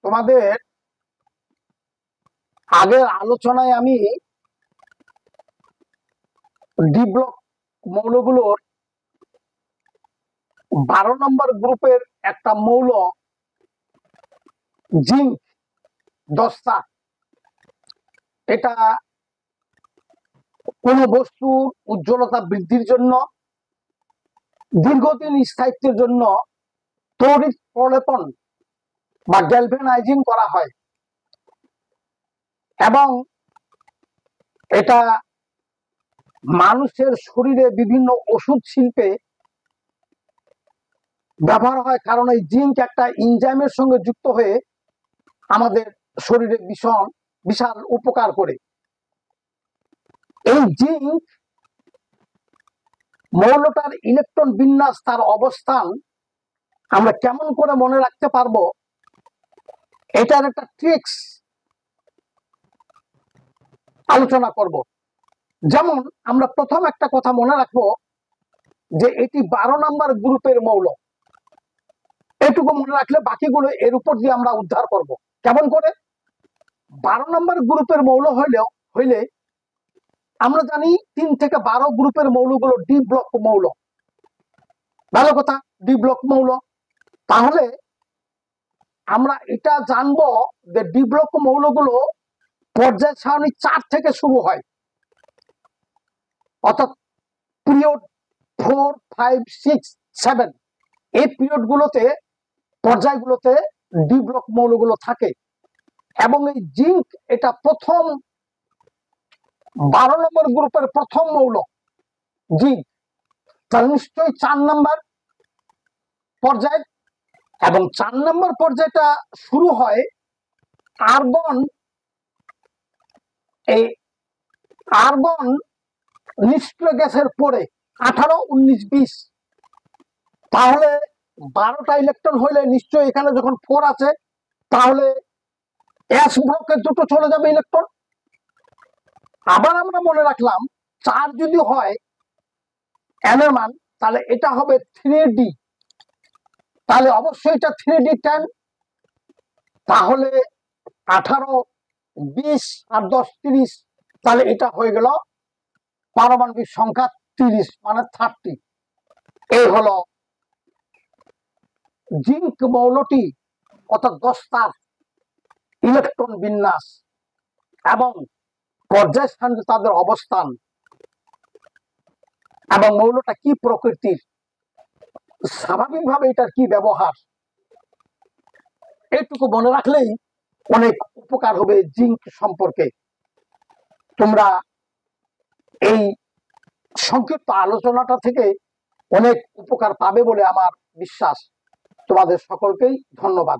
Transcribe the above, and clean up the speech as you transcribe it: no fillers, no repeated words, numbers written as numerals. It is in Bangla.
তোমাদের আগের আলোচনায় আমি ডি ব্লক মৌলগুলোর 12 নম্বর গ্রুপের একটা মৌল জিঙ্ক দস্তা, এটা কোন বস্তুর উজ্জ্বলতা বৃদ্ধির জন্য, দীর্ঘদিন স্থায়িত্বের জন্য তড়িৎ প্রলেপন বা গ্যালভানাইজিং করা হয় এবং এটা মানুষের শরীরে বিভিন্ন ওষুধ শিল্পে ব্যবহার হয়, কারণ এই জিঙ্ক একটা এনজাইমের সঙ্গে যুক্ত হয়ে আমাদের শরীরে বিশাল উপকার করে। এই জিঙ্ক মৌলটার ইলেকট্রন বিন্যাস, তার অবস্থান আমরা কেমন করে মনে রাখতে পারবো, এটার একটা ট্রিক্স আলোচনা করব। যেমন আমরা প্রথম একটা কথা মনে রাখবো যে এটি 12 নম্বর গ্রুপের মৌল। এটুকু মনে রাখলে বাকিগুলো এর উপর দিয়ে আমরা উদ্ধার করব। কেমন করে? 12 নম্বর গ্রুপের মৌল হইলে আমরা জানি 3 থেকে 12 গ্রুপের মৌলগুলো ডি ব্লক মৌল। ভালো কথা, ডি ব্লক মৌল। তাহলে আমরা এটা জানবো যে ডি ব্লক মৌলগুলো পর্যায় সারণী 4 থেকে শুরু হয়, অর্থাৎ পিরিয়ড 4, 5, 6, 7 এই পিরিয়ড গুলোতে, পর্যায়গুলোতে ডি ব্লক মৌলগুলো থাকে। এবং এই জিঙ্ক এটা প্রথম 12 নম্বর গ্রুপের প্রথম মৌল জিঙ্ক, তার নিশ্চয়ই 4 নম্বর পর্যায়। এবং 4 নম্বর পর্যায়টা শুরু হয় আর্গন, এই আর্গন নিষ্ক্রিয় গ্যাসের পরে 18, 19, 20। তাহলে 12টা ইলেকট্রন হইলে নিশ্চয়ই এখানে যখন 4 আছে, তাহলে এস ব্লকে দুটো চলে যাবে ইলেকট্রন। আবার আমরা মনে রাখলাম 4 যদি হয় এন এর মান, তাহলে এটা হবে 3D, তাহলে অবশ্যই এটা 3D10। তাহলে 18, 20 আর 10, 30, তাহলে এটা হয়ে গেল পারমাণবিক সংখ্যা 30, মানে 30। এই হলো জিঙ্ক মৌলটি, অর্থাৎ দস্তার ইলেকট্রন বিন্যাস এবং পর্যায় স্থানে তাদের অবস্থান এবং মৌলটা কি প্রকৃতির, স্বাভাবিকভাবে এটার কি ব্যবহার, এইটুকু মনে রাখলেই অনেক উপকার হবে জিঙ্ক সম্পর্কে। তোমরা এই সংক্ষিপ্ত আলোচনাটা থেকে অনেক উপকার পাবে বলে আমার বিশ্বাস। তোমাদের সকলকেই ধন্যবাদ।